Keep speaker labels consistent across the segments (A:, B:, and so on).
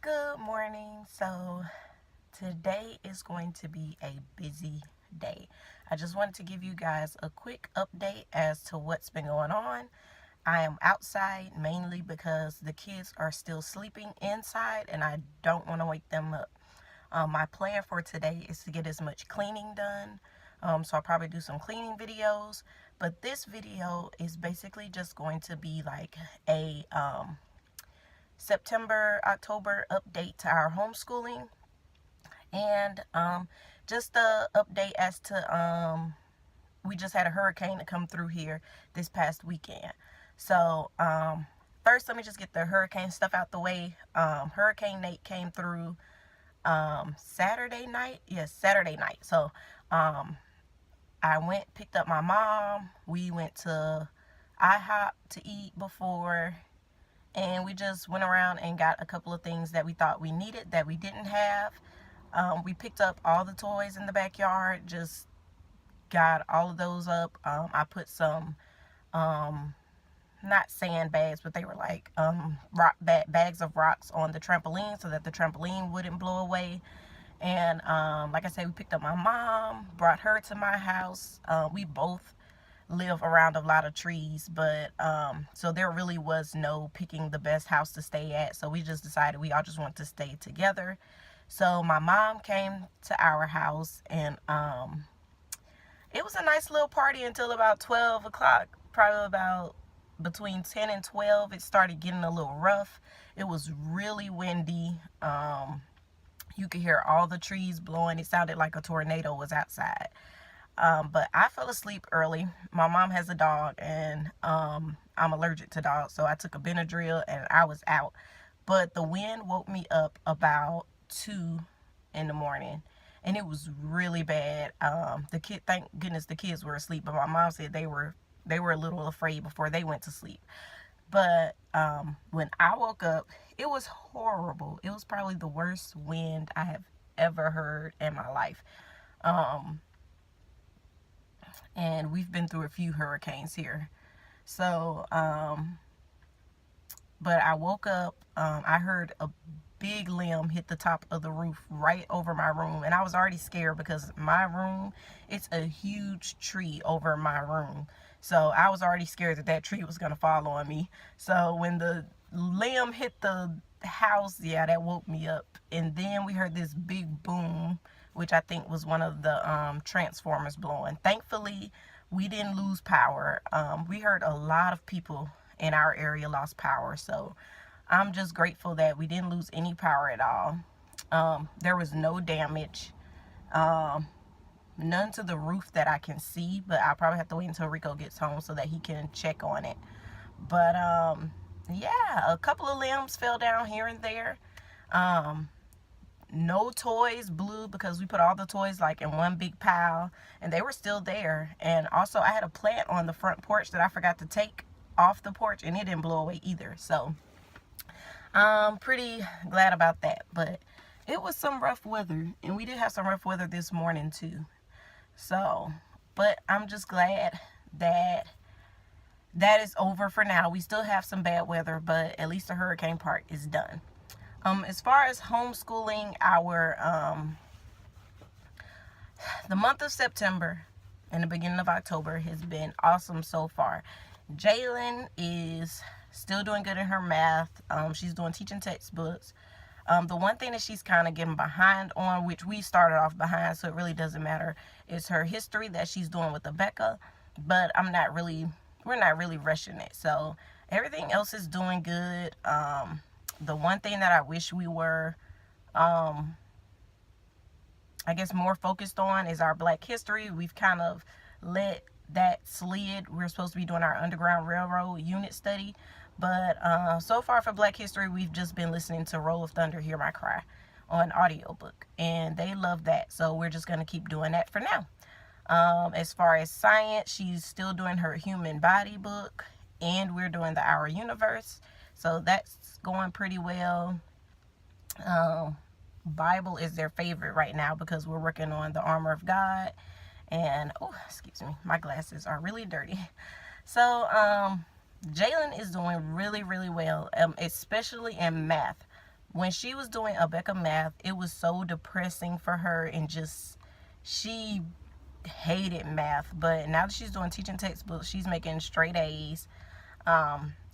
A: Good morning. So today is going to be a busy day. I just wanted to give you guys a quick update as to what's been going on. I am outside mainly because the kids are still sleeping inside and I don't want to wake them up. My plan for today is to get as much cleaning done. So I'll probably do some cleaning videos. But this video is basically just going to be like a September, October update to our homeschooling, and just a update as to we just had a hurricane to come through here this past weekend. So first, let me just get the hurricane stuff out the way. Hurricane Nate came through Saturday night. Yes, Saturday night. So I picked up my mom. We went to IHOP to eat before, and we just went around and got a couple of things that we thought we needed that we didn't have. We picked up all the toys in the backyard, just got all of those up. I put some not sandbags, but they were like bags of rocks on the trampoline so that the trampoline wouldn't blow away. And like I said, we picked up my mom, brought her to my house. We both live around a lot of trees, but so there really was no picking the best house to stay at, so we just decided we all just want to stay together. So my mom came to our house, and it was a nice little party until about 12 o'clock. Probably about between 10 and 12 it started getting a little rough. It was really windy. You could hear all the trees blowing. It sounded like a tornado was outside. But I fell asleep early. My mom has a dog, and I'm allergic to dogs, so I took a Benadryl and I was out. But the wind woke me up about 2 in the morning, and it was really bad. Thank goodness the kids were asleep, but my mom said they were a little afraid before they went to sleep. But when I woke up, it was horrible. It was probably the worst wind I have ever heard in my life. And we've been through a few hurricanes here. So, but I woke up, I heard a big limb hit the top of the roof right over my room, and I was already scared because my room, it's a huge tree over my room. So I was already scared that that tree was going to fall on me. So when the limb hit the house, yeah, that woke me up. And then we heard this big boom, which I think was one of the transformers blowing. Thankfully, we didn't lose power. We heard a lot of people in our area lost power, so I'm just grateful that we didn't lose any power at all. There was no damage, none to the roof that I can see, but I'll probably have to wait until Rico gets home so that he can check on it. But yeah, a couple of limbs fell down here and there. No toys blew because we put all the toys like in one big pile, and they were still there. And also I had a plant on the front porch that I forgot to take off the porch, and it didn't blow away either. So I'm pretty glad about that. But it was some rough weather, and we did have some rough weather this morning too. So, but I'm just glad that that is over for now. We still have some bad weather, but at least the hurricane part is done. As far as homeschooling, the month of September and the beginning of October has been awesome so far. Jalen is still doing good in her math. She's doing teaching textbooks. The one thing that she's kind of getting behind on, which we started off behind, so it really doesn't matter, is her history that she's doing with Rebecca. But we're not really rushing it. So everything else is doing good. The one thing that I wish we were, I guess, more focused on is our Black history. We've kind of let that slid. We're supposed to be doing our Underground Railroad unit study. But so far for Black history, we've just been listening to Roll of Thunder, Hear My Cry on audiobook. And they love that. So we're just going to keep doing that for now. As far as science, she's still doing her human body book. And we're doing the Our Universe. So that's going pretty well. Bible is their favorite right now because we're working on the Armor of God. And, oh, excuse me, my glasses are really dirty. So, Jalen is doing really, really well, especially in math. when she was doing Abeka math, it was so depressing for her, and just she hated math. But now that she's doing teaching textbooks, she's making straight A's.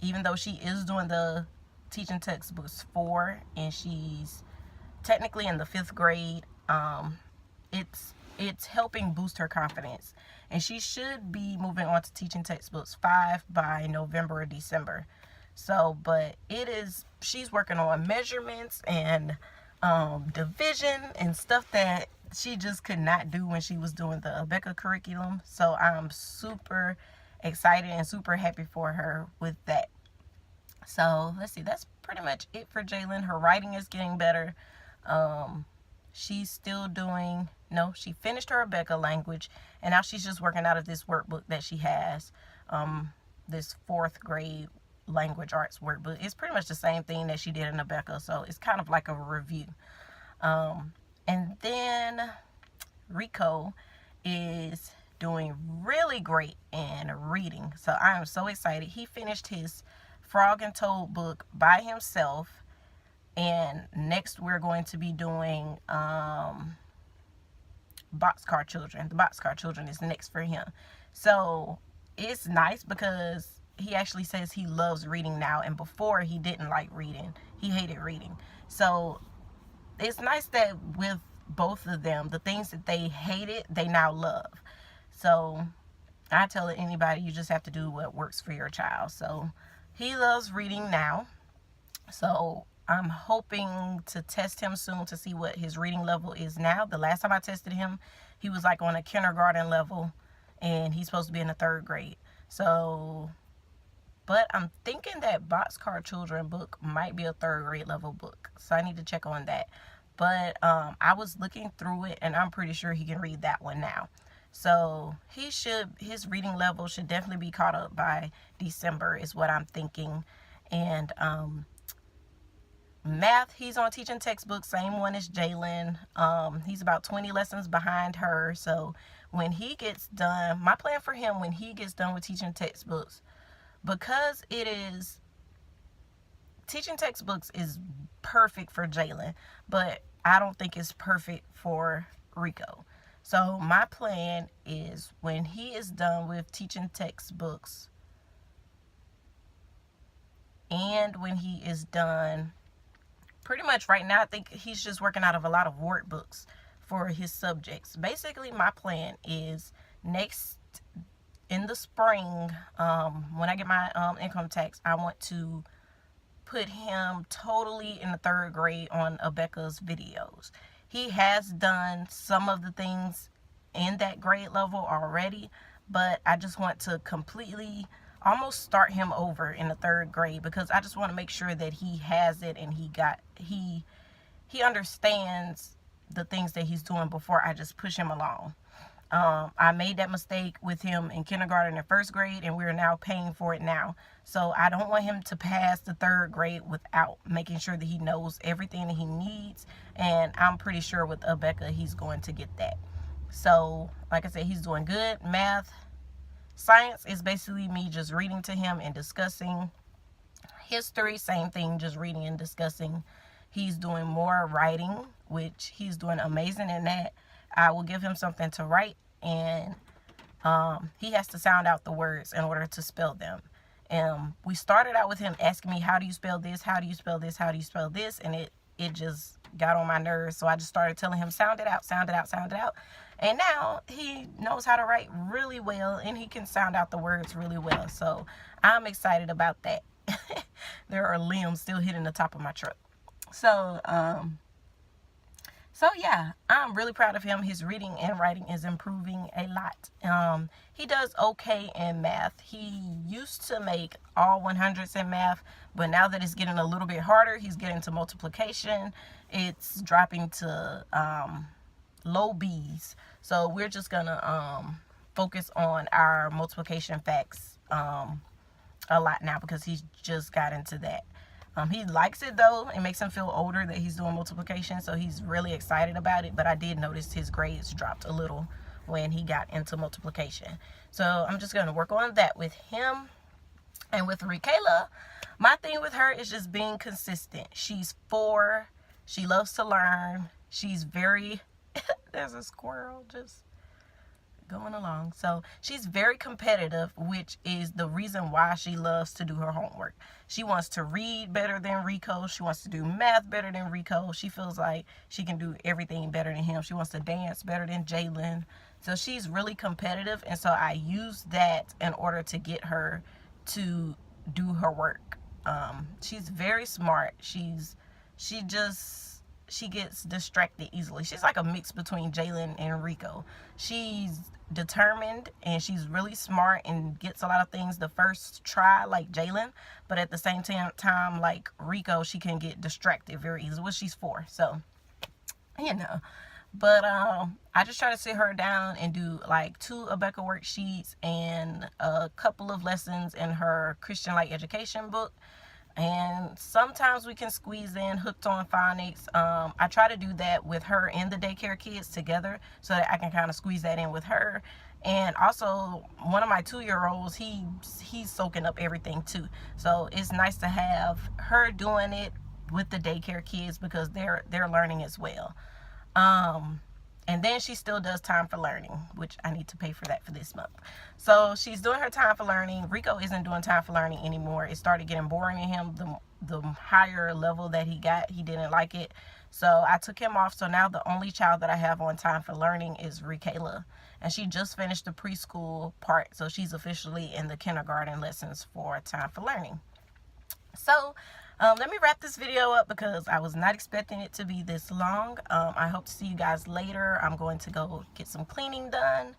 A: Even though she is doing the teaching textbooks 4, and she's technically in the 5th grade, it's helping boost her confidence, and she should be moving on to teaching textbooks 5 by November or December. So, but she's working on measurements and division and stuff that she just could not do when she was doing the Abeka curriculum. So I'm super excited and super happy for her with that. So let's see, that's pretty much it for Jaylin. Her writing is getting better. She's still doing, no, she finished her Abeka language, and now she's just working out of this workbook that she has, this 4th grade language arts workbook. It's pretty much the same thing that she did in Abeka, so it's kind of like a review. And then Rico is doing really great in reading, so I am so excited. He finished his Frog and Toad book by himself, and next we're going to be doing Boxcar Children. The Boxcar Children is next for him. So it's nice because he actually says he loves reading now, and before he didn't like reading. He hated reading. So it's nice that with both of them, the things that they hated, they now love. So I tell anybody, you just have to do what works for your child. So he loves reading now. So I'm hoping to test him soon to see what his reading level is now. The last time I tested him, he was like on a kindergarten level, and he's supposed to be in the 3rd grade. So, but I'm thinking that Boxcar Children book might be a 3rd grade level book. So I need to check on that. But I was looking through it, and I'm pretty sure he can read that one now. So his reading level should definitely be caught up by December is what I'm thinking. And math, he's on teaching textbooks, same one as Jaylin. He's about 20 lessons behind her. So when he gets done, my plan for him when he gets done with teaching textbooks, because teaching textbooks is perfect for Jaylin, but I don't think it's perfect for Rico. So my plan is when he is done with teaching textbooks, and when he is done, pretty much right now, I think he's just working out of a lot of workbooks for his subjects. Basically, my plan is next in the spring, when I get my income tax, I want to put him totally in the 3rd grade on Abeka's videos. He has done some of the things in that grade level already, but I just want to completely almost start him over in the 3rd grade, because I just want to make sure that he has it and he understands the things that he's doing before I just push him along. I made that mistake with him in kindergarten and 1st grade, and we're now paying for it now. So I don't want him to pass the 3rd grade without making sure that he knows everything that he needs. And I'm pretty sure with Abeka, he's going to get that. So like I said, he's doing good. Math, science is basically me just reading to him and discussing. History, same thing, just reading and discussing. He's doing more writing, which he's doing amazing in that. I will give him something to write, and he has to sound out the words in order to spell them. We started out with him asking me, how do you spell this? How do you spell this? How do you spell this? And it just got on my nerves. So I just started telling him, sound it out, sound it out, sound it out. And now he knows how to write really well, and he can sound out the words really well. So I'm excited about that. There are limbs still hitting the top of my truck. So yeah, I'm really proud of him. His reading and writing is improving a lot. He does okay in math. He used to make all 100s in math, but now that it's getting a little bit harder, he's getting to multiplication. It's dropping to low B's. So we're just gonna focus on our multiplication facts a lot now, because he's just got into that. He likes it though. It makes him feel older that he's doing multiplication, so he's really excited about it. But I did notice his grades dropped a little when he got into multiplication. So I'm just going to work on that with him. And with Kayla, my thing with her is just being consistent. She's 4. She loves to learn. She's very, there's a squirrel just going along. So she's very competitive, which is the reason why she loves to do her homework. She wants to read better than Rico. She wants to do math better than Rico. She feels like she can do everything better than him. She wants to dance better than Jalen. So she's really competitive, and so I use that in order to get her to do her work. She's very smart. She gets distracted easily. She's like a mix between Jalen and Rico. She's determined and she's really smart and gets a lot of things the first try, like Jalen, but at the same time, like Rico, she can get distracted very easily. Well, she's 4, so you know. But I just try to sit her down and do like 2 Abeka worksheets and a couple of lessons in her Christian Light Education book. And sometimes we can squeeze in Hooked on Phonics. I try to do that with her and the daycare kids together so that I can kind of squeeze that in with her. And also, one of my 2-year-olds, he's soaking up everything too. So it's nice to have her doing it with the daycare kids because they're learning as well. And then she still does Time for Learning, which I need to pay for that for this month. So she's doing her Time for Learning. Rico isn't doing Time for Learning anymore. It started getting boring to him. The higher level that he got, he didn't like it. So I took him off. So now the only child that I have on Time for Learning is Kayla. And she just finished the preschool part. So she's officially in the kindergarten lessons for Time for Learning. So let me wrap this video up because I was not expecting it to be this long. I hope to see you guys later. I'm going to go get some cleaning done.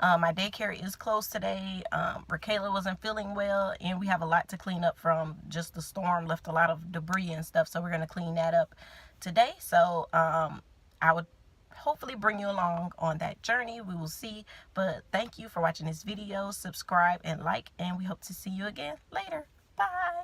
A: My daycare is closed today. Kayla wasn't feeling well, and we have a lot to clean up from just the storm. Left a lot of debris and stuff, so we're going to clean that up today. So I would hopefully bring you along on that journey. We will see. But thank you for watching this video. Subscribe and like, and we hope to see you again later. Bye.